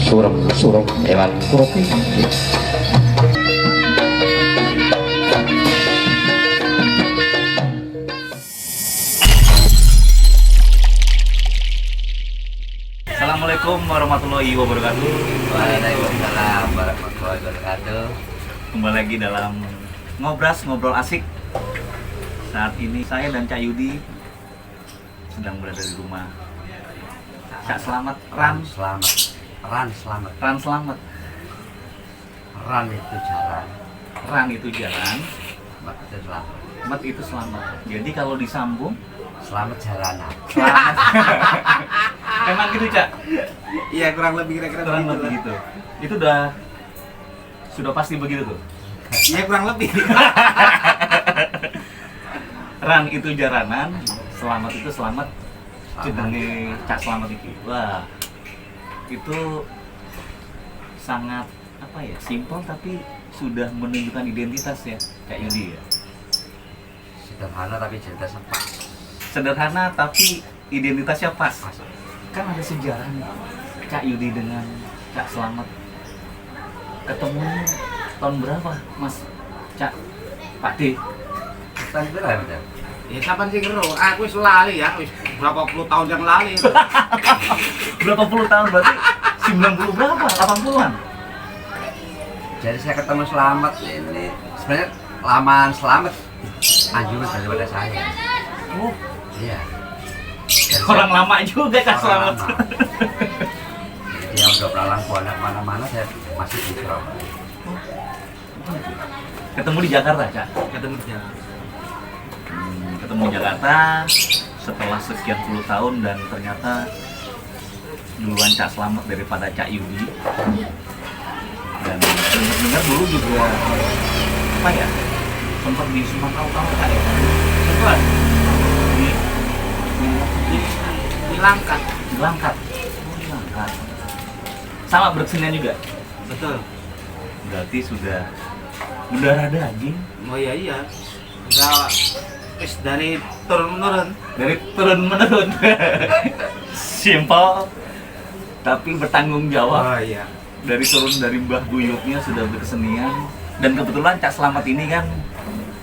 surem ewan kurati. Assalamualaikum warahmatullahi wabarakatuh. Waalaikumsalam warahmatullahi wabarakatuh. Kembali lagi dalam ngobrol asik. Saat ini saya dan Cak Yudi sedang berada di rumah Cak Slamet, Ran Slamet. Ran itu jalan. Ran itu jalan, Mat itu selamat. Mat itu selamat. Jadi kalau disambung Selamat jalanan. selamat. Emang gitu, Cak? Iya, kurang lebih kira-kira Kurang lebih gitu. Itu sudah pasti begitu tuh. Iya, kurang lebih. Ran itu jaranan, selamat itu selamat. Jenenge Cak Slamet iki. Wah. Itu sangat apa ya? Simpel tapi sudah menunjukkan identitas ya, Cak Yudi ya. Sederhana tapi identitasnya pas. Sederhana tapi identitasnya pas. Kan ada sejarah nih Cak Yudi dengan Cak Slamet. Ketemunya tahun berapa, Mas Cak? Pak D. Tahun berapa ya? Ya kapan sih kero? Aku wis lali ya, wis berapa puluh tahun yang lali. Berapa puluh tahun berarti? 90 berapa? 80-an? Jadi saya ketemu Slamet ini sebenarnya lamaan Slamet maju daripada saya. Oh, Iya. orang lama juga Cak Slamet. Jadi dia udah belalang buana mana-mana, saya masih di Surabaya. Ketemu di Jakarta, Cak? Ketemu dia. Ketemu di Jakarta setelah sekian puluh tahun dan ternyata duluan Cak Slamet daripada Cak Yudi. Dan dengar dulu juga apa ya, sempat di Sumatera Utara Cak ya? Sempat Di Langkat. di Langkat. Oh, di Langkat. Sama berkesenian juga. Betul. Berarti sudah berdarah daging Oh iya. Udah wis dari turun menurun. dari turun menurun. Simpel tapi bertanggung jawab. Oh iya. Dari turun dari mbah buyutnya sudah berkesenian, dan kebetulan Cak Slamet ini kan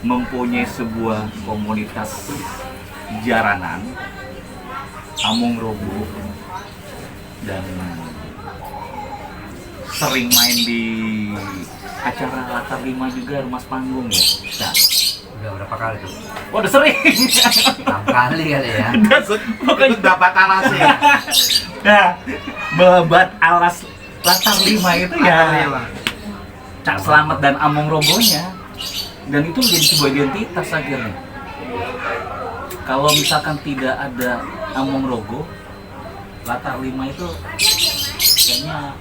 mempunyai sebuah komunitas jaranan Among Robo dan sering main di acara latar lima juga, rumah panggung ya, Cak? Udah berapa kali tuh? Oh, udah sering. 6 kali kali ya. Itu dapat alasnya. Nah, babat alas latar lima itu ya Cak Slamet dan Among Robonya, dan itu menjadi sebuah identitas akhirnya. Kalau misalkan tidak ada Among Rogo, latar lima itu kayaknya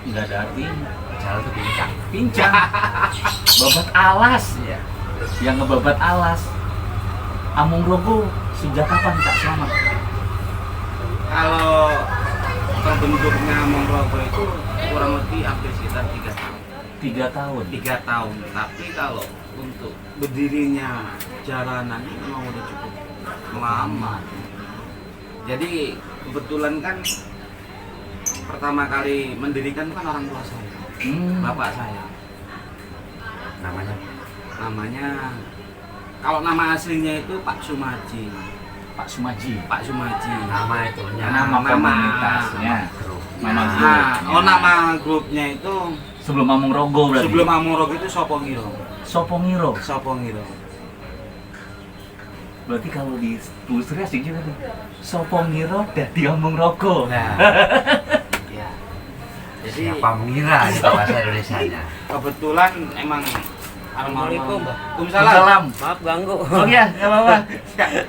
nggak ada artinya. Jalan tuh Pincang, babat alas, Iya. yang ngebabat alas. Among Rogo sejak kapan Cak Slamet? Kalau terbentuknya Among Rogo itu kurang lebih hampir sekitar 3 tahun. 3 tahun. 3 tahun. Tapi kalau untuk berdirinya jalanan ini memang udah cukup lama. Jadi kebetulan kan pertama kali mendirikan kan orang tua saya, bapak saya. Namanya kalau nama aslinya itu Pak Sumaji. Pak Sumaji. Pak Sumaji. Nama itunya. Nama komunitasnya. Nama grupnya. Nama grupnya itu Sebelum Among Rogo berarti. sebelum Among Rogo itu Sopongiro. Sopongiro. Sopongiro. Berarti kalau di telusuri asik juga tuh. Sopongiro dadi Among Rogo. Nah, ya. Jadi Siapa mengira itu bahasa Indonesianya? kebetulan emang Assalamualaikum, Mbak. Waalaikumsalam. Salam. Maaf ganggu. Oh iya, nggak apa-apa.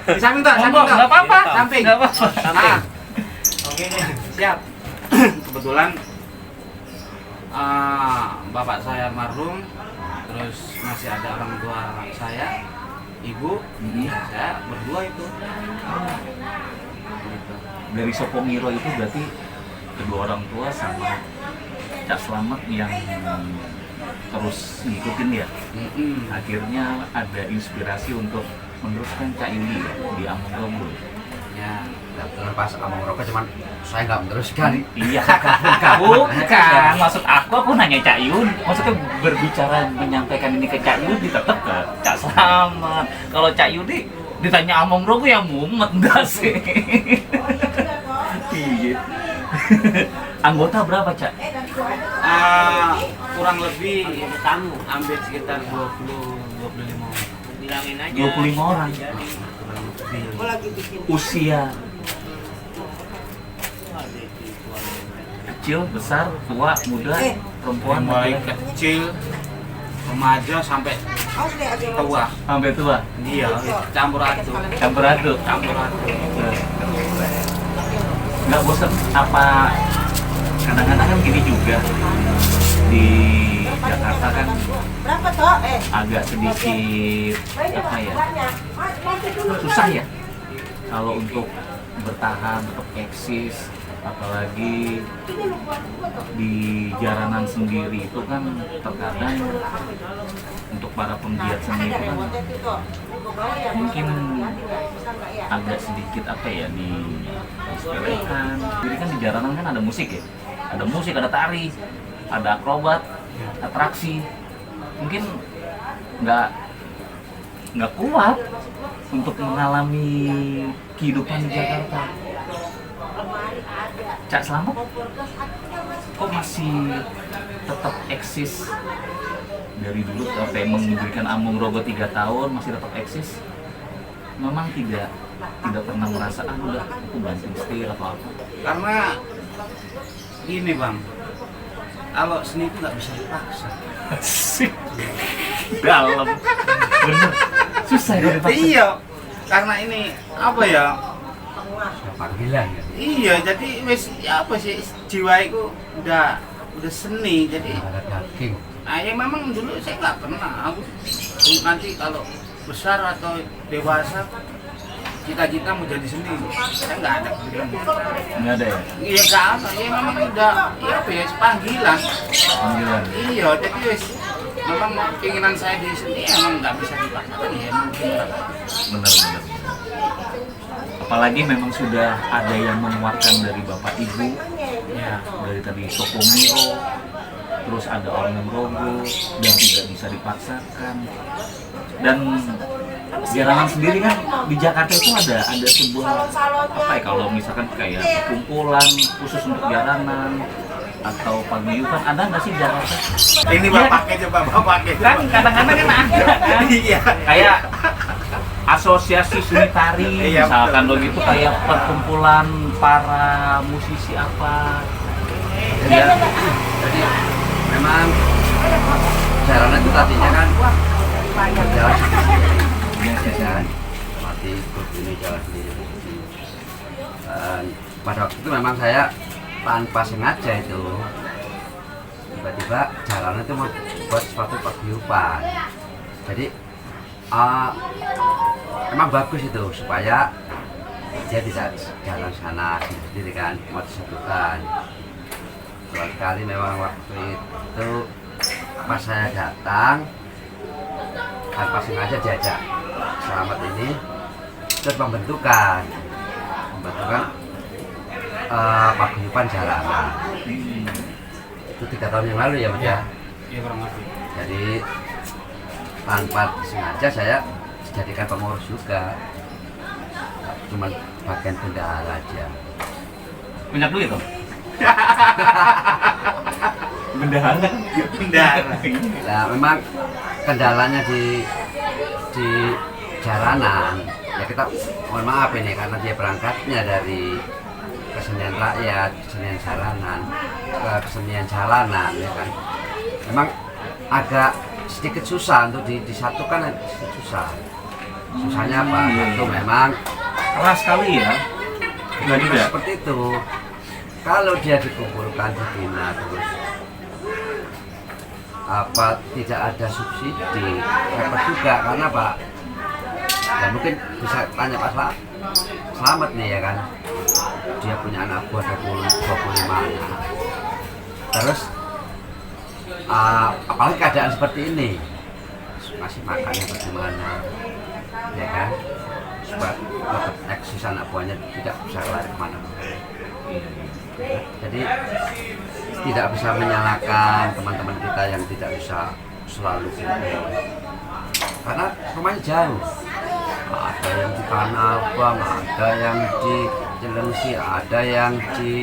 Di samping tak, samping Monggo, tak. nggak apa-apa. Samping. Nggak apa-apa. Samping. Oke, siap. Kebetulan bapak saya almarhum, terus masih ada orang tua saya, ibu, saya berdua itu. Gitu. Dari Sopongiro itu berarti kedua orang tua sama Cak Slamet yang terus ngikutin ya. Akhirnya ada inspirasi untuk meneruskan Cak Yudi ya, di Among Rogo. Ya, Betul. pas Among Rogo, cuman saya nggak meneruskan. Iya, bukan. Maksud aku nanya Cak Yun. Maksudnya berbicara menyampaikan ini ke Cak Yun, tetap ke Cak Slamet. Kalau Cak Yudi ditanya Among Rogo ya mumet enggak sih? Iya. Anggota berapa, Cak? Kurang lebih Tamu. hampir sekitar 20-25 orang. Bilangin aja. 25 orang. Kurang lebih. Usia kecil, besar, tua, muda, perempuan, Mulai laki-laki. kecil, remaja sampai tua. Sampai tua. Iya, campur aduk. Campur aduk. Campur aduk. Nggak bosan apa? Kadang-kadang kan gini juga di Jakarta kan Berapa toh? agak sedikit apa ya, susah ya kalau untuk bertahan, tetap eksis, apalagi di jalanan sendiri itu kan terkadang untuk para penggiat seni itu kan mungkin agak sedikit apa ya disepelekan. Jadi kan di jalanan kan ada musik ya, ada tari, ada akrobat, atraksi. Mungkin nggak kuat untuk mengalami kehidupan di Jakarta. Cak Slamet kok masih tetap eksis dari dulu sampai memberikan Among Rogo 3 tahun masih tetap eksis? Memang tidak pernah merasa udah aku banting setir atau apa? Karena gini bang, kalau seni itu nggak bisa dipaksa. Asik. Dalam. Bener. Susah ya dipaksa. Iya, karena ini apa ya? Panggilan ya. Iya, jadi wes ya apa sih jiwa itu udah seni, jadi Ada daging. ya memang dulu saya nggak pernah. Aku nanti kalau besar atau dewasa cita-cita mau jadi seni, saya nggak ada kepikiran. Nggak ada ya? Iya nggak ada, ya memang udah ya apa ya panggilan. Panggilan. Iya, jadi wes memang keinginan saya di sini emang nggak bisa dipaksakan ya mungkin. Benar. Apalagi memang sudah ada yang menguatkan dari Bapak Ibu, Ya. dari tadi Sokomiro, terus ada Among Rogo dan tidak bisa dipaksakan. Dan jalanan sendiri kan di Jakarta itu ada sebuah apa ya, kalau misalkan kayak perkumpulan khusus untuk jalanan atau paguyuban, ada nggak sih di Jakarta? Ini bapaknya coba bapaknya. Kan kadang-kadang kan ada kan? Iya. Kayak asosiasi seni tari, Iya, misalkan betul. lo gitu, kayak perkumpulan para musisi apa. Jadi memang jalanan itu tadinya kan berjalan sendiri kan, mati grup ini jalan sendiri. Dan pada waktu itu memang saya tanpa sengaja itu tiba-tiba jalanan itu mau buat suatu paguyuban. Jadi memang bagus itu supaya dia tidak jalan sana sendiri kan, mau disatukan. Soal sekali memang waktu itu pas saya datang tanpa sengaja diajak Slamet ini terus membentukan paguyuban jalanan. Itu 3 tahun yang lalu ya Mas ya. Iya kurang lebih. Jadi tanpa sengaja saya dijadikan pengurus juga, cuman bagian bendahara aja. Punya duit dong? Bendahara. Bendahara. Nah, memang kendalanya di jalanan ya, kita mohon maaf ini karena dia berangkatnya dari kesenian rakyat, kesenian jalanan ke kesenian jalanan ya kan, memang agak sedikit susah untuk disatukan, sedikit susah. Susahnya apa? Itu memang Keras sekali ya. Enggak juga. seperti itu. Kalau dia dikumpulkan dibina terus apa tidak ada subsidi, repot juga karena Pak. Ya mungkin bisa tanya Pak Slamet nih ya kan. Dia punya anak buah 25 anak. Terus apalagi keadaan seperti ini, masih makannya bagaimana, ya kan? supaya tetap eksis anak buahnya tidak bisa lari kemana. Jadi tidak bisa menyalahkan teman-teman kita yang tidak bisa selalu kumpul karena rumahnya jauh. Ada yang di Tanah Abang, ada yang di Cilengsi, ada yang di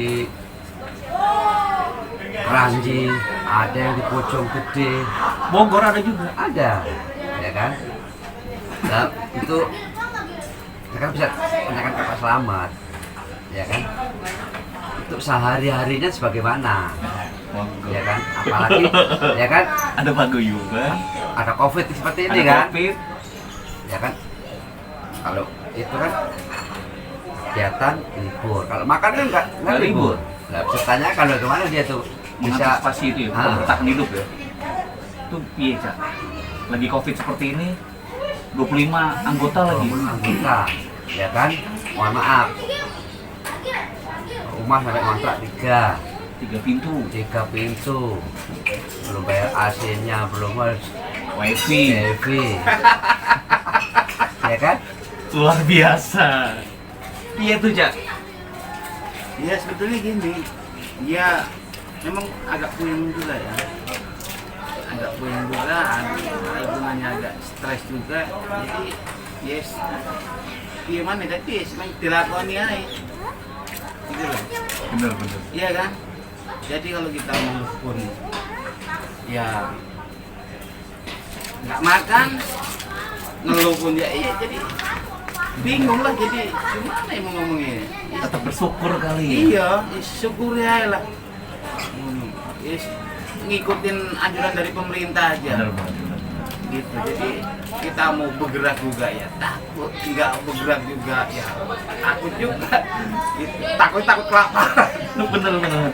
Kranji, ada yang di Bojonggede, Bogor ada juga. ada, ya kan? Nah, itu ya kan bisa tanyakan ke Pak Slamet, ya kan? Untuk sehari-harinya sebagaimana, Bogor. ya kan? Apalagi, ya kan? Ada paguyuban, Ada COVID seperti ini ada kan? Covid. Ya kan? Kalau itu kan kegiatan libur, kalau makan kan nggak libur. Nah, bisa tanya kalau kemana dia tuh bisa Mengantisipasi itu ya, Ah. bertahan hidup ya. Itu piye, Cak? Lagi Covid seperti ini, 25 anggota lagi. anggota, ya kan? Mohon maaf, rumah sampai kontrak 3 pintu, 3 pintu, belum bayar AC-nya, belum harus wifi. TV, ya kan? Luar biasa. Iya tuh, Cak. Ya sebetulnya gini, ya memang agak puyeng juga ya, agak puyeng juga, hubungannya agak stres juga, jadi yes, gimana tapi yes, memang dilakoni aja, gitu loh, Bener-bener. iya kan? Jadi kalau kita mau pun, ya nggak makan, ngeluh pun ya iya jadi bingung lah, jadi gimana ya mau ngomongnya? Tetap bersyukur kali. Iya, syukur ya lah. Yes, ngikutin anjuran dari pemerintah aja. Bener-bener. Gitu. Jadi kita mau bergerak juga ya takut, nggak bergerak juga ya takut juga. Gitu. Takut kelaparan. Bener-bener.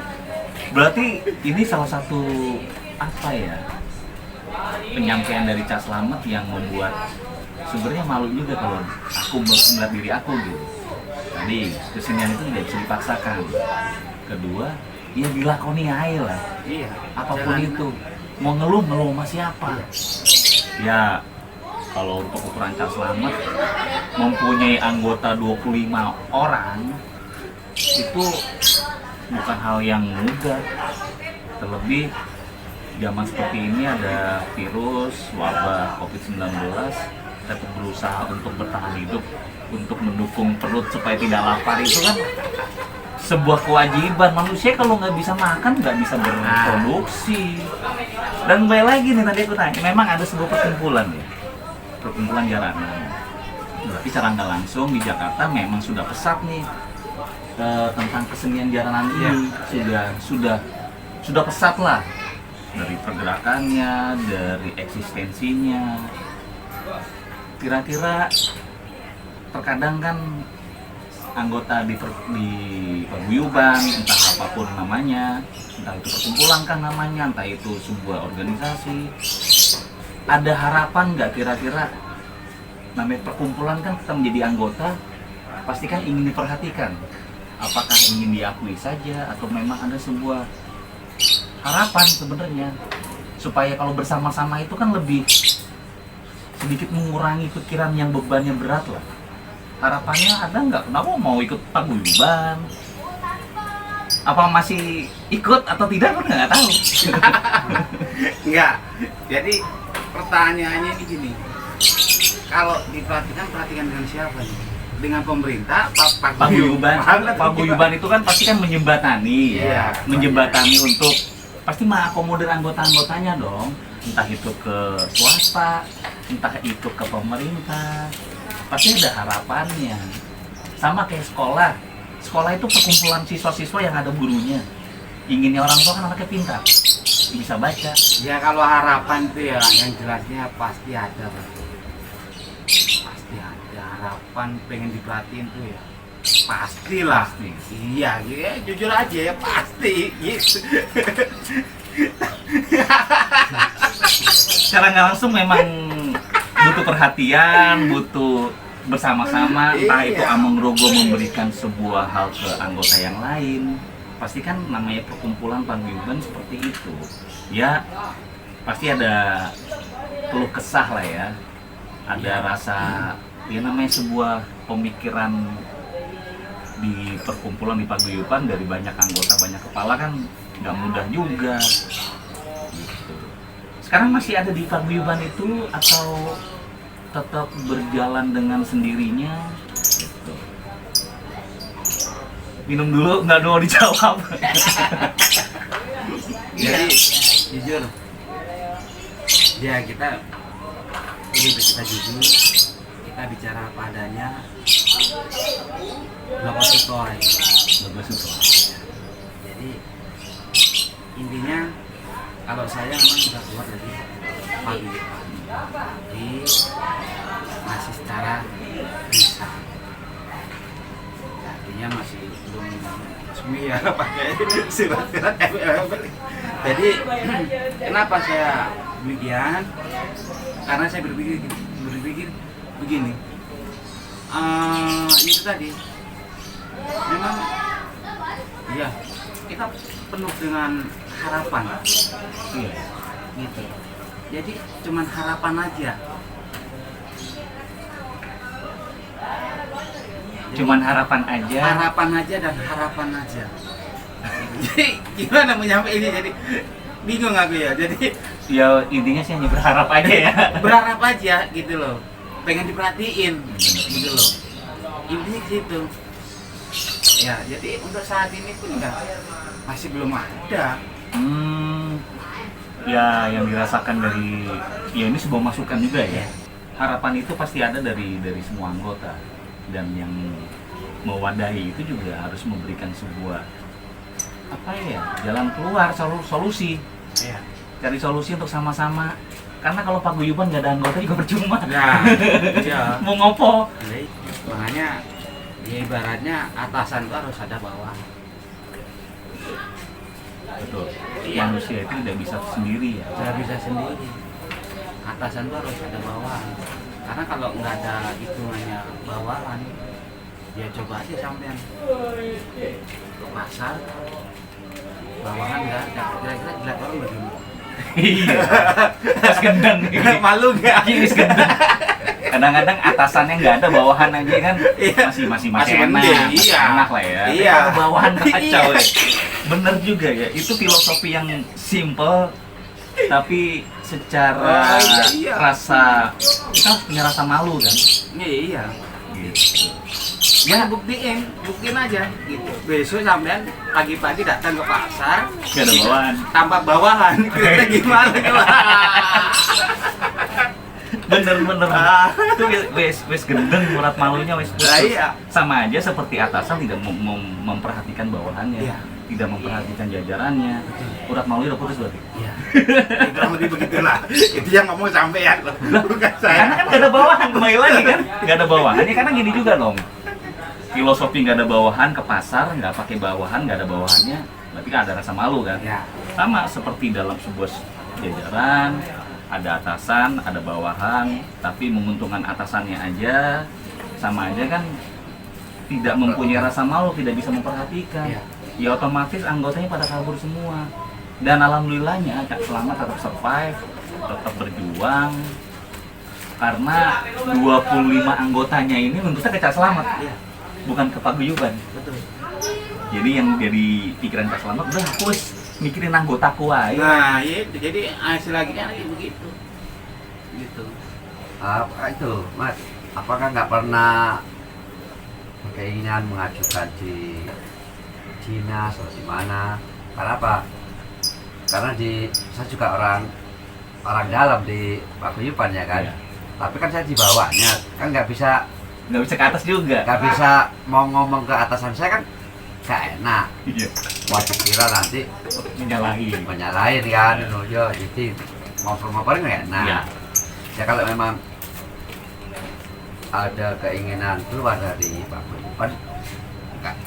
Berarti ini salah satu apa ya? Penyampaian dari Cak Slamet yang membuat sebenarnya malu juga kalau aku melihat diri aku gitu. Tadi kesenian itu tidak bisa dipaksakan. Kedua, ya dilakoni aja lah. Iya. Apapun Jangan- itu. Mau ngeluh sama siapa? Ya, kalau untuk ukuran Cak Slamet mempunyai anggota 25 orang itu bukan hal yang mudah. Terlebih zaman seperti ini ada virus wabah COVID-19, tetap berusaha untuk bertahan hidup, untuk mendukung perut supaya tidak lapar itu kan sebuah kewajiban manusia. Kalau nggak bisa makan nggak bisa berproduksi. Dan kembali lagi nih, tadi aku tanya, memang ada sebuah perkumpulan ya, perkumpulan jaranan. Berarti secara nggak langsung di Jakarta memang sudah pesat nih tentang kesenian jaranan ini. Sudah pesat lah, dari pergerakannya, dari eksistensinya. Kira-kira terkadang kan anggota di paguyuban, entah apapun namanya, entah itu perkumpulan kan namanya, entah itu sebuah organisasi, ada harapan nggak kira-kira? Namanya perkumpulan kan kita menjadi anggota, pasti kan ingin diperhatikan. Apakah ingin diakui saja atau memang ada sebuah harapan sebenarnya supaya kalau bersama-sama itu kan lebih sedikit mengurangi pikiran yang bebannya berat lah. Harapannya ada nggak? Kenapa mau ikut paguyuban? Apa masih ikut atau tidak? Aku nggak tahu. Enggak. Jadi pertanyaannya ini gini. Kalau diperhatikan, perhatikan dengan siapa nih? Dengan pemerintah, Paguyuban itu kan pasti kan menjembatani, Iya. menjembatani untuk pasti mengakomodir anggota-anggotanya dong. Entah itu ke swasta, entah itu ke pemerintah. Pasti ada harapannya. Sama kayak sekolah. Sekolah itu perkumpulan siswa-siswa yang ada gurunya. Inginnya orang tua kan anaknya pintar, bisa baca. Ya kalau harapan itu ya yang jelasnya pasti ada, Pak. Pasti ada harapan pengen diperhatiin tuh ya. Pastilah. Pasti. Iya, ya, jujur aja ya pasti. Gitu. Secara nggak langsung memang butuh perhatian, butuh bersama-sama, entah itu Iya. Among Rogo memberikan sebuah hal ke anggota yang lain. Pasti kan namanya perkumpulan paguyuban seperti itu. Ya, pasti ada keluh kesah lah ya. Ada rasa ya namanya sebuah pemikiran di perkumpulan di paguyuban dari banyak anggota banyak kepala kan nggak mudah juga gitu. Sekarang masih ada di paguyuban itu atau tetap berjalan dengan sendirinya gitu. Minum dulu, nggak mau dijawab. Jadi jujur, ya kita jujur, kita bicara apa adanya, berapa sesuai. Jadi intinya kalau saya memang sudah keluar dari pagi, jadi masih secara bisa, artinya masih belum resmi ya pakai surat-surat MLM. Jadi kenapa saya demikian? Karena saya berpikir begini, itu tadi memang iya kita penuh dengan harapan, Iya. gitu. Jadi cuman harapan aja. Cuman harapan aja. Harapan aja dan harapan aja. Jadi gimana menyampaikan ini? Jadi bingung aku ya. Jadi Ya intinya sih hanya berharap aja ya. berharap aja gitu loh, pengen diperhatiin gitu loh, intinya gitu ya. Jadi untuk saat ini pun masih belum ada. Ya yang dirasakan dari ya ini sebuah masukan juga ya. Harapan itu pasti ada dari semua anggota dan yang mewadahi itu juga harus memberikan sebuah apa ya jalan keluar solusi. Ya, Cari solusi untuk sama-sama. Karena kalau paguyuban nggak ada anggota juga percuma. nah, iya. Mau ngopo? Jadi, makanya ya ibaratnya atasan itu harus ada bawah. Betul. Iya. Manusia itu tidak bisa sendiri ya. Tidak bisa sendiri. Atasan itu harus ada bawahan. Karena kalau nggak ada hitungannya bawahan, ya coba aja sampean ke pasar, bawahan nggak ada. Kira-kira dilihat orang bagaimana? Iya. Pas gendang. Malu nggak? Wis gendang. Kadang-kadang atasannya nggak ada bawahan aja kan Iya. masih Masih enak, mending, masih iya. enak lah ya. Iya. Kalau bawahan kacau Iya. ya. Bener juga ya. Itu filosofi yang simple tapi secara Iya. rasa kita harus punya rasa malu kan. Iya. Gitu. Ya buktiin aja gitu. Besok sampean pagi-pagi datang ke pasar, Gak ada bawahan. tanpa bawahan, kira gimana coba? Bener itu wes gendeng murat malunya wes Lah iya. sama aja seperti atasan tidak memperhatikan bawahannya, Iya. tidak memperhatikan jajarannya, urat malunya udah putus berarti. Iya. Kurang lebih begitulah. Itu yang ngomong sampean loh, bukan saya. Karena kan gak ada bawahan, kembali lagi kan gak ada bawahannya. Karena gini juga dong, filosofi gak ada bawahan ke pasar nggak pakai bawahan, gak ada bawahannya berarti kan ada rasa malu kan. Ya. Sama seperti dalam sebuah jajaran, ada atasan, ada bawahan, tapi menguntungkan atasannya aja, sama aja kan tidak mempunyai rasa malu, tidak bisa memperhatikan. Iya. Ya otomatis anggotanya pada kabur semua. Dan alhamdulillahnya Kak Selamat tetap survive, tetap berjuang. Karena 25 anggotanya ini menuntutnya ke Kak Selamat, Iya. bukan ke paguyuban. Betul. Jadi yang jadi pikiran Kak Selamat, udah aku wis mikirin anggotaku aja. Nah, itu jadi hasil lagi kan kayak begitu. Gitu. Apa itu, Mas? Apakah nggak pernah keinginan mengajukan di Cina atau di mana? Karena apa? Karena saya juga orang dalam di paguyuban ya kan. Iya. Tapi kan saya di bawahnya, kan nggak bisa Nggak bisa ke atas juga. mau ngomong ke atasan saya kan nggak enak. Iya. Wah dikira nanti Menyalahi. menyalahin kan, Iya. yo jadi ngobrol-ngobrol nggak enak. Iya. Ya kalau memang ada keinginan keluar dari paguyuban,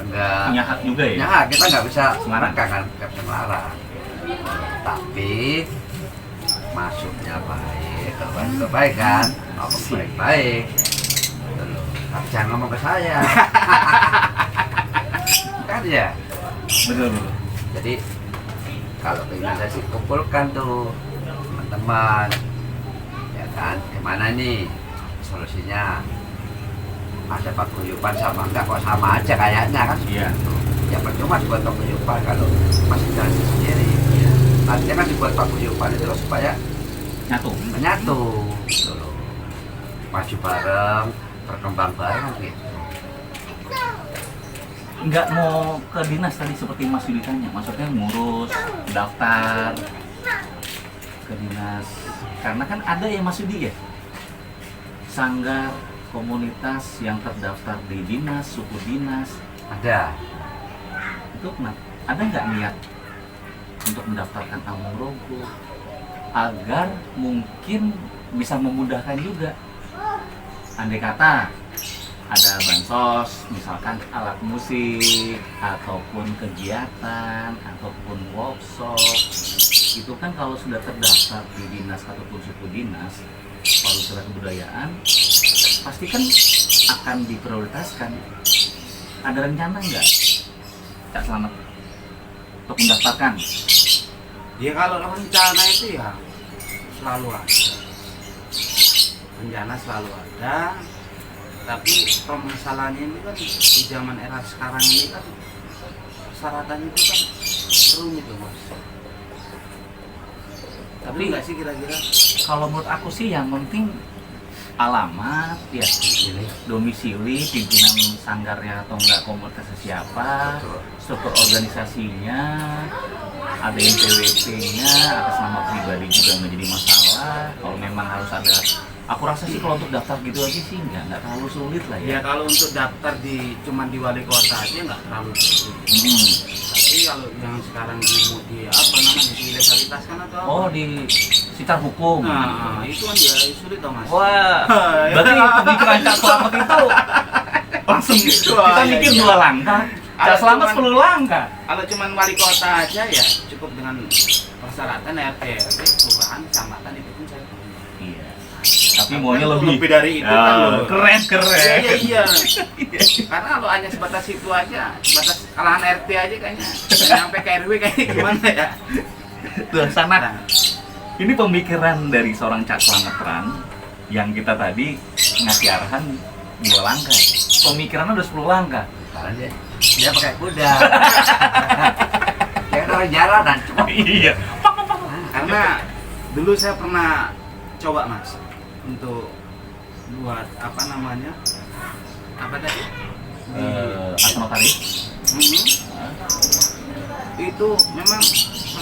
enggak Punya hak juga ya. punya hak, kita nggak bisa Semarang. menekan kan Semarang. Tapi masuknya baik, keluar juga baik kan, ngomong baik-baik. Gitu loh. Tapi jangan ngomong ke saya. Kan ya. Betul. Jadi kalau keinginan saya sih kumpulkan tuh teman-teman, ya kan, gimana nih solusinya? ada paguyuban sama enggak kok sama aja kayaknya kan. Iya. Ya percuma dibuat paguyuban kalau masih jalan sendiri. Iya. Artinya kan dibuat paguyuban itu supaya Nyatu. menyatu gitu loh. Maju bareng, berkembang bareng gitu. Nggak mau ke dinas tadi seperti Mas Yudi tanya, maksudnya ngurus daftar ke dinas, karena kan ada ya Mas Yudi ya, sanggar komunitas yang terdaftar di dinas, suku dinas, Ada. itu kenapa? Ada nggak niat untuk mendaftarkan Among Rogo agar mungkin bisa memudahkan juga, andai kata ada bansos, misalkan alat musik, ataupun kegiatan, ataupun workshop, itu kan kalau sudah terdaftar di dinas ataupun suku dinas, pariwisata kebudayaan, pasti kan akan diprioritaskan. Ada rencana nggak, Cak Slamet, untuk mendaftarkan? Ya kalau rencana itu ya selalu ada. Rencana selalu ada. Tapi permasalahannya ini kan di zaman era sekarang ini kan persyaratan itu kan rumit loh Mas. Tapi nggak sih kira-kira? Kalau menurut aku sih yang penting alamat, ya, domisili, pimpinan sanggarnya atau enggak, komunitasnya siapa, struktur organisasinya, ada NPWP-nya, atas nama pribadi juga nggak jadi masalah. Kalau memang harus ada, aku rasa sih kalau untuk daftar gitu aja sih nggak terlalu sulit lah Ya ya. kalau untuk daftar cuman di wali kota aja nggak terlalu sulit. Tapi kalau yang sekarang di apa namanya di legalitaskan atau apa? Oh, di sekitar hukum. Nah itu kan ya sulit dong Mas. Wah, berarti pemikiran Cak Slamet itu langsung kita Iya, mikir iya. 2 langkah. Cak Slamet 10 langkah. Kalau cuman wali kota aja ya cukup dengan persyaratan RT, RW, kelurahan, kecamatan itu pun saya punya. Iya. Tapi maunya lebih dari itu kan loh. keren. Iya. Karena kalau hanya sebatas itu aja, sebatas kalahan RT aja kayaknya sampai ke RW kayaknya gimana ya? Tuh, sana. Nah, Ini pemikiran dari seorang Cak Slametran yang kita tadi ngasih arahan 2 langkah. Pemikirannya udah 10 langkah. Sekarang dia pakai kuda. Kayak orang jalanan. Iya. karena dulu saya pernah coba Mas untuk buat apa namanya? Apa tadi? Akte notaris. Mhm. Itu memang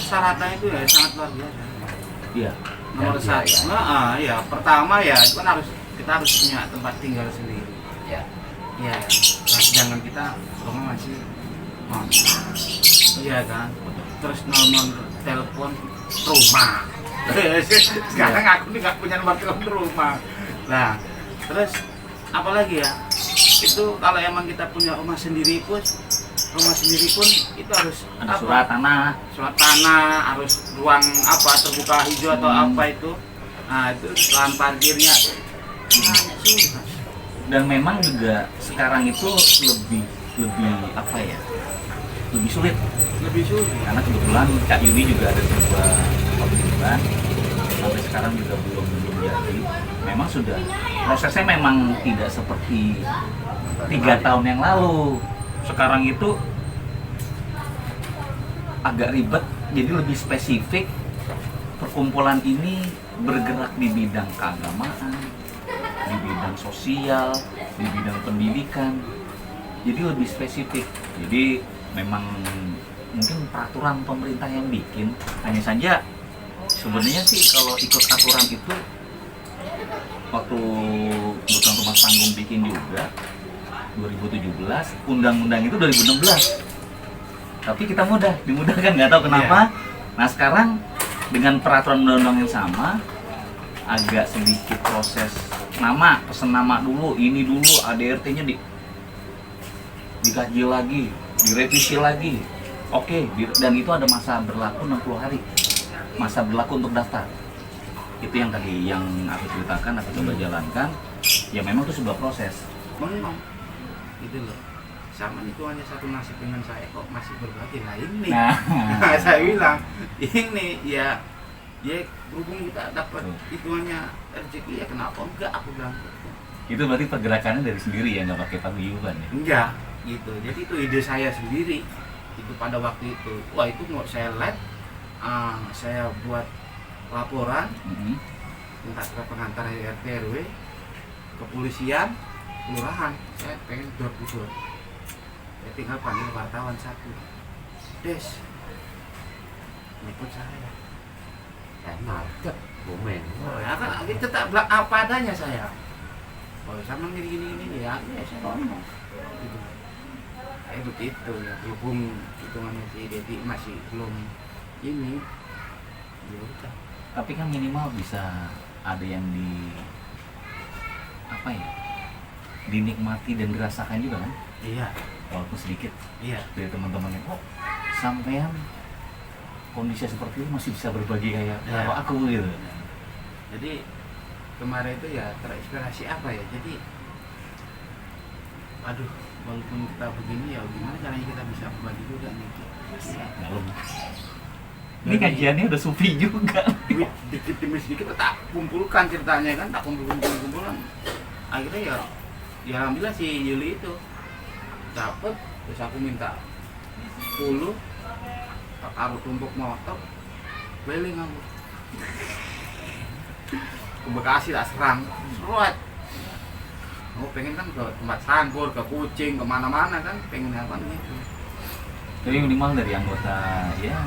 persyaratannya itu ya sangat luar biasa. Iya. Nomor Ya, satu, ya. ya pertama ya itu kan kita harus punya tempat tinggal sendiri. Ya. Iya, nah, sedangkan kita rumah masih iya kan. Terus nomor telepon rumah. Sekarang aku nih nggak punya nomor telepon rumah. Nah, terus apalagi ya? Itu kalau emang kita punya rumah sendiri pun itu harus Ada surat tanah. surat tanah, harus ruang apa terbuka hijau atau apa itu. Nah itu lahan parkirnya sulit Mas. Dan memang juga sekarang itu lebih apa ya? Lebih sulit. Lebih sulit. Karena kebetulan Kak Yuni juga ada sebuah paguyuban, sampai sekarang juga belum jadi. Memang sudah prosesnya memang tidak seperti 3 tahun yang lalu. Sekarang itu agak ribet, jadi lebih spesifik. Perkumpulan ini bergerak di bidang keagamaan, di bidang sosial, di bidang pendidikan. Jadi lebih spesifik. Jadi memang mungkin peraturan pemerintah yang bikin. Hanya saja sebenarnya sih kalau ikut aturan itu, waktu Bukan Rumah Panggung bikin juga 2017, undang-undang itu 2016. Tapi kita dimudahkan, nggak tahu kenapa. Nah sekarang dengan peraturan undang-undang yang sama, agak sedikit proses pesen nama dulu, ini dulu, ADRT-nya dikaji lagi, direvisi lagi. Oke, dan itu ada masa berlaku 60 hari. Masa berlaku untuk daftar. Itu yang tadi yang aku ceritakan, aku coba jalankan. Ya memang itu sebuah proses. Bengong gitu loh. Sama itu hanya satu nasib dengan saya kok masih berbagi. Nah ini Nah, saya bilang ini ya berhubung kita dapat hitungannya rezeki ya kenapa enggak aku bilang. Itu berarti pergerakannya dari sendiri ya, nggak pakai paguyuban ya? Enggak gitu, jadi itu ide saya sendiri itu pada waktu itu. Wah, itu mau saya lihat, saya buat laporan, Mhm. minta ke pengantar RT RW, kepolisian, kelurahan. Saya pengen door to door. Saya tinggal panggil wartawan satu, Des, jemput saya. Market Bumen. Oh ya kan kita tak apa adanya saya. Oh sama gini ya, saya ngomong. Gitu. Begitu ya, berhubung hitungannya si Dedi masih belum ini. Ya udah. Tapi kan minimal bisa ada yang apa ya, dinikmati dan dirasakan juga kan, Iya, walaupun sedikit iya. dari teman-temannya. Oh, sampean kondisi seperti ini masih bisa berbagi kayak Ya. kalau aku gitu. Jadi kemarin itu ya terinspirasi apa ya? Jadi, aduh, walaupun kita begini ya, gimana caranya kita bisa berbagi juga nih? Dalam. Ini kajiannya udah sufi juga. Duit dikit demi sedikit tak kumpulkan ceritanya kan, tak kumpulan. Akhirnya ya alhamdulillah si Yuli itu dapet, terus aku minta 10, tak taruh tumpuk motor, keliling aku ke Bekasi tak serang, seruat. Aku pengen kan ke tempat sangkur, ke Kucing, kemana-mana kan, pengen apa gitu. Jadi minimal dari anggota ya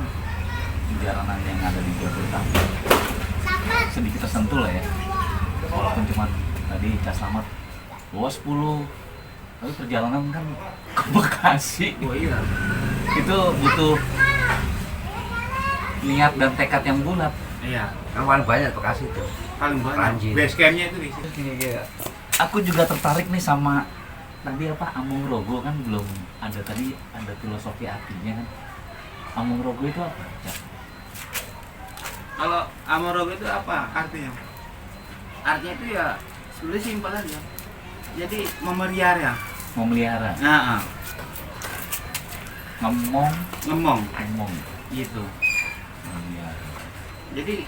jaranan yang ada di Jabodetabek sedikit tersentuh lah ya, walaupun cuma tadi Kak Slamet bawa 10, tapi perjalanan kan ke Bekasi Oh iya, itu butuh niat dan tekad yang bulat. iya, Kan paling banyak Bekasi itu. paling banyak. Ranjit. Base campnya itu di situ. Aku juga tertarik nih sama tadi apa, Amung Rogo kan belum ada, tadi ada filosofi artinya kan. Amung Rogo itu apa? Cak? Kalau Amorogo itu apa artinya? Artinya itu ya sebenarnya simpel aja. Jadi memelihara. Memelihara, Nah, ngomong, ngomong gitu. memelihara. Jadi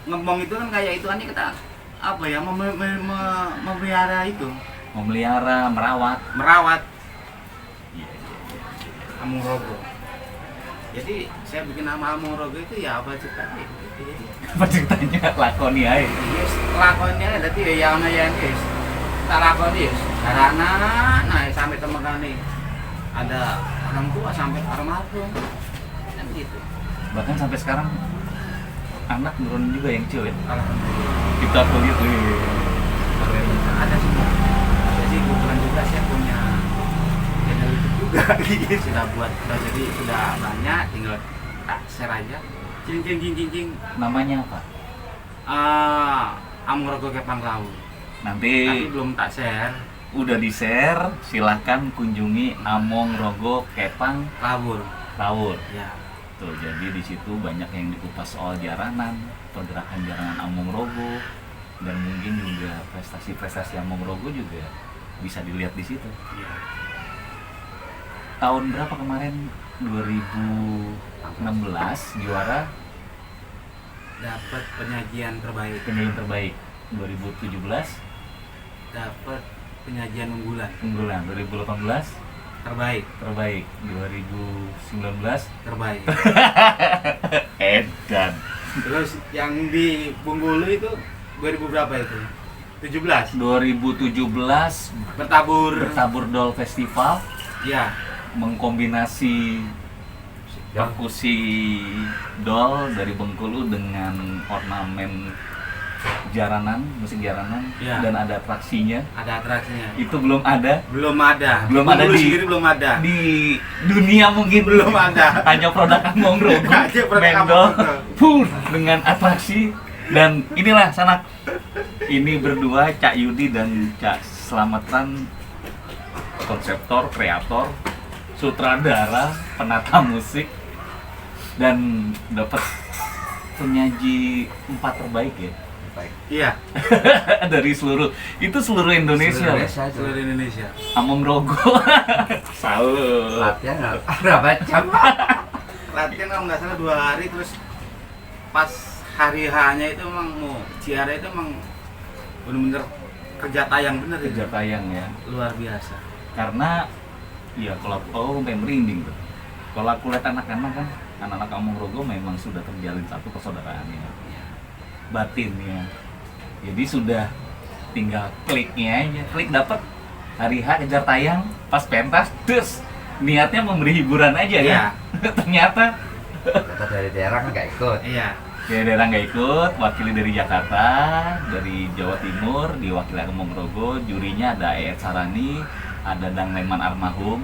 ngomong itu kan kayak itu kan kita apa ya memelihara itu, Memelihara, merawat Iya, iya. Amorogo. Jadi saya bikin nama Amorogo itu ya apa ceritanya gitu. Jadi Apa ceritanya? Lakoni aja. yes, lakonnya dadi ya ana yang guys. Tak lakoni yes. Karena nah sampai temen nih ada orang tua sampai almarhum kan gitu. Bahkan sampai sekarang anak nurunin juga yang cewek. Alhamdulillah. Kita kulit Ada semua. Jadi kebetulan juga saya punya channel YouTube juga gitu. Sudah buat, jadi sudah banyak, tinggal tak share aja. Cing. namanya apa? Amorogo Kepang Laut. Tapi Nanti belum tak share. udah di share, silahkan kunjungi Among Rogo Kepang Lawur. Lawur. Ya. Tuh, jadi di situ banyak yang dikupas soal jaranan, pergerakan jaranan Among Rogo, dan mungkin juga prestasi-prestasi Among Rogo juga bisa dilihat di situ. Ya. Tahun berapa kemarin? 2016 juara Dapat penyajian terbaik. penyanyi terbaik. 2017 Dapat penyajian unggulan unggulan. 2018 terbaik. terbaik. 2019 Terbaik. edan. Terus yang di Bengkulu itu 2000 berapa itu? 17. 2017 Bertabur Doll Festival Ya. mengkombinasi perkusi doll dari Bengkulu dengan ornamen jaranan, musik jaranan, Ya. dan ada atraksinya. Ada atraksinya. Itu belum ada Belum ada. Belum ada Bengkulu di- sendiri belum ada. di dunia, mungkin Belum ada. hanya produk Among Rogo, Hanya produk Mendol, Among Rogo. full dengan atraksi. Dan inilah sanak ini berdua, Cak Yudi dan Cak Slametan, konseptor, kreator, sutradara, penata musik, dan dapat penyaji 4 terbaik ya. Baik. Iya, Dari seluruh Indonesia. Seluruh Indonesia itu. seluruh Indonesia. Among Rogo. Salut. Latihan berapa jam? Latihan kalau nggak salah 2 hari, terus pas hari H-nya itu emang mau Ciara itu emang bener-bener kerja tayang bener itu. kerja tayang ya. Luar biasa. Karena ya kalau sampai merinding tuh. Kalau aku lihat anak-anak kan, anak-anak Among Rogo memang sudah terjalin satu persaudaraannya, batinnya. Jadi sudah tinggal kliknya aja, klik dapat hari H kejar tayang, pas pentas, terus niatnya memberi hiburan aja Iya. ya. Ternyata Kata dari daerah kan nggak ikut. Iya. ya daerah nggak ikut, wakili dari Jakarta, dari Jawa Timur, diwakili Among Rogo, jurinya ada Eyet Sarani, ada Dang Leman Armahum,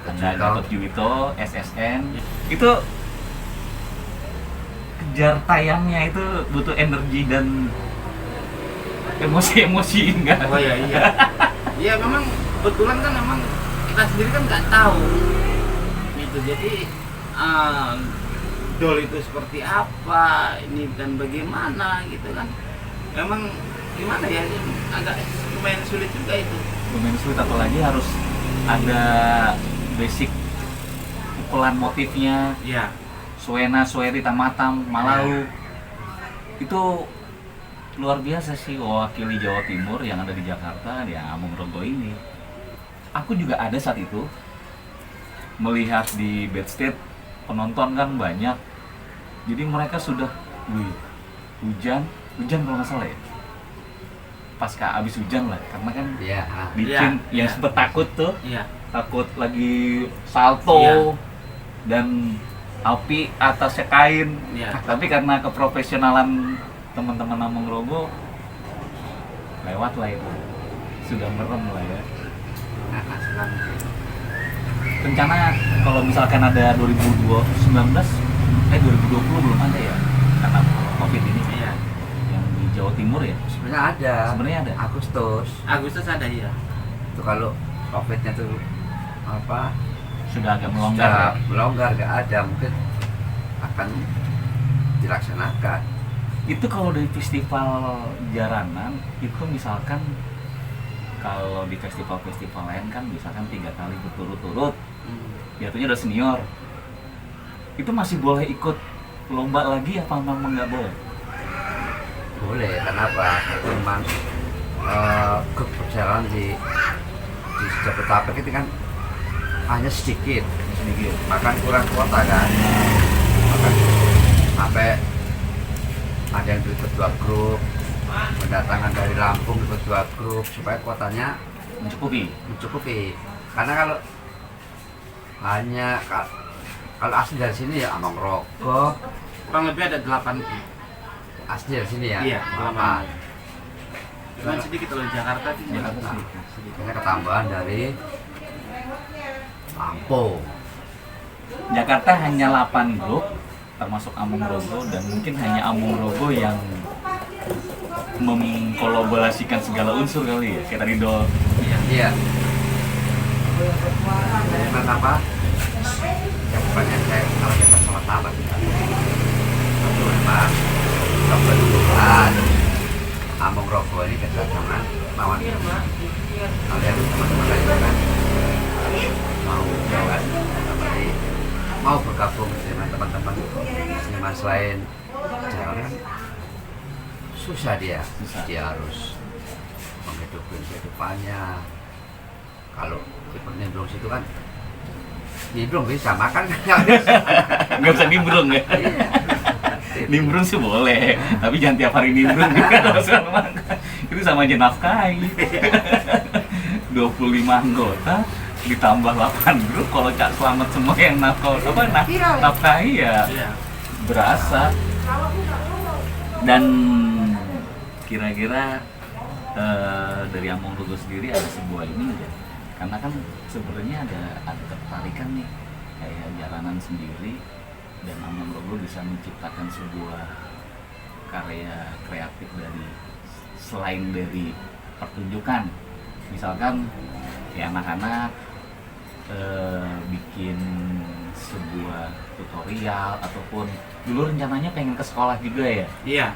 ada Gatot Juwito, SSN. Itu kejar tayangnya itu butuh energi dan emosi-emosi enggak? Oh iya iya. Iya memang kebetulan kan memang kita sendiri kan nggak tahu gitu. Jadi dol itu seperti apa ini dan bagaimana gitu kan. Memang gimana ya, agak lumayan sulit juga itu. Lumayan sulit, apalagi harus ada basic pukulan motifnya, Iya. Suena, Sueri, Tamatam, Malau. Itu luar biasa sih mewakili Jawa Timur yang ada di Jakarta, yang Among Rogo ini. Aku juga ada saat itu melihat di backstage, penonton kan banyak. Jadi mereka sudah, hujan kalau nggak salah ya. Pasca abis hujan lah, karena kan Iya. bikin Iya, yang iya. sempet takut tuh, Iya. takut lagi salto Iya. dan api atasnya kain. Iya. Tapi karena keprofesionalan teman-teman Among Rogo lewat lah itu, sudah merem lah ya. Rencana kalau misalkan ada 2020 belum ada ya, karena COVID ini Iya. yang di Jawa Timur ya. Sebenarnya ada. Sebenarnya ada. Agustus. Agustus ada ya. Itu kalau COVID-nya tuh apa? Sudah agak melonggar Sudah ya. melonggar, nggak ada, mungkin akan dilaksanakan. Itu kalau dari festival jaranan itu misalkan, kalau di festival-festival lain kan misalkan 3 kali berturut-turut jatuhnya udah senior, itu masih boleh ikut lomba lagi apa memang nggak boleh? Boleh, kenapa? Memang grup perjalanan di Jabodetabek itu kan hanya sedikit, makan kurang kuota kan, makan sampai ada yang ikut 2 grup, mendatangkan dari Lampung ikut 2 grup supaya kuotanya mencukupi. Karena kalau hanya kalau asli dari sini ya Among Rogo, Kurang lebih ada 8 asli dari sini ya. Iya, 8. Cuman sedikit kalau di Jakarta sih. Jakarta Nah, sedikitnya ketambahan dari Lampung. Jakarta hanya 8 grup termasuk Among Rogo, dan mungkin hanya Among Rogo yang mengkolaborasikan segala unsur kali ya, kayak tadi Dol. Iya. Dengan apa? Yang banyak saya kalau kita sama-sama kita. Itu memang kebetulan Among Rogo ini kedatangan lawan kalian teman-teman lain kan mau jalan seperti mau bergabung dengan teman-teman seniman selain jalan, susah dia. Susah. Dia harus menghidupkan kehidupannya. Kalau ikut nimbrung situ kan nimbrung bisa, makan kan nggak bisa. Nggak bisa nimbrung ya? Nimbrung sih boleh, tapi jangan tiap hari nimbrung juga harus makan. Itu sama aja nafkahi. 25 anggota ditambah 8 grup, kalau Cak Selamat semua yang nafkahi ya Iya. berasa. Dan kira-kira dari Among Rogo sendiri ada sebuah ini ya, karena kan sebenarnya ada ketertarikan nih kayak jalanan sendiri, dan Among Rogo bisa menciptakan sebuah karya kreatif dari selain dari pertunjukan, misalkan ya anak-anak bikin sebuah tutorial, ataupun dulu rencananya pengen ke sekolah juga ya. Iya.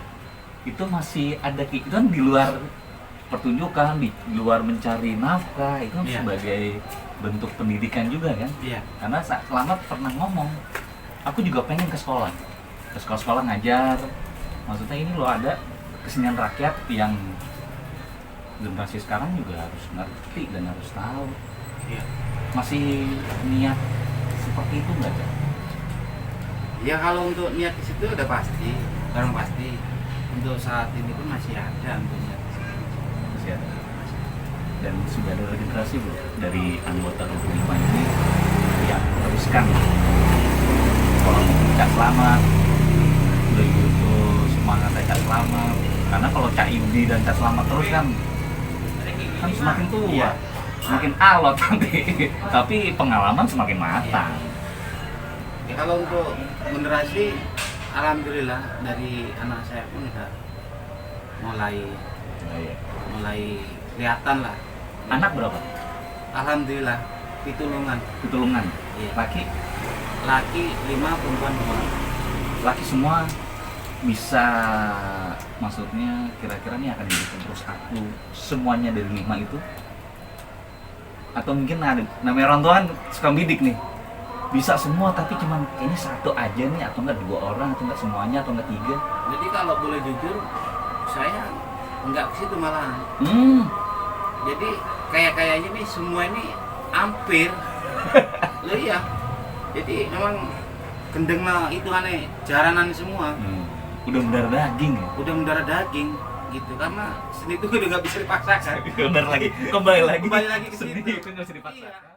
Itu masih ada, itu kan di luar pertunjukan, di luar mencari nafkah, itu kan Iya. sebagai bentuk pendidikan juga kan. Iya. Karena Selamat pernah ngomong, aku juga pengen ke sekolah ngajar. Maksudnya ini loh ada kesenian rakyat yang generasi sekarang juga harus ngerti dan harus tahu. Iya. Masih niat seperti itu nggak Cak? Ya kalau untuk niat di situ udah pasti, orang pasti. Untuk saat ini pun masih ada untuk niat di situ. Masih ada. Dan sudah ada regenerasi bro dari anggota 25 ini yang meneruskan kalau Cak Selamat udah gitu semangat Cak Selamat, karena kalau Cak Ibdi dan Cak Selamat terus kan semakin tua, Iya. semakin alot nanti tapi pengalaman semakin matang. Ya kalau untuk generasi, alhamdulillah dari anak saya pun udah mulai kelihatan lah. Anak berapa? Alhamdulillah, pitulungan. Pitulungan. Iya. Laki 5, perempuan 2. laki semua bisa, maksudnya kira-kira nih akan jadi terus aku semuanya dari 5 itu, atau mungkin ada namanya orang tua kan suka bidik nih, bisa semua tapi cuman ini satu aja nih, atau enggak 2 orang, atau enggak semuanya, atau enggak 3. Jadi kalau boleh jujur, saya enggak ke situ malah. Jadi kayaknya nih semua ini hampir. Loh iya. Jadi memang gendeng lah itu aneh, jaranan semua. Udah mendarah daging ya? Udah mendarah daging gitu, karena seni itu udah nggak bisa dipaksakan. Kembali lagi Kembali lagi ke seni situ. itu nggak bisa dipaksakan. Iya.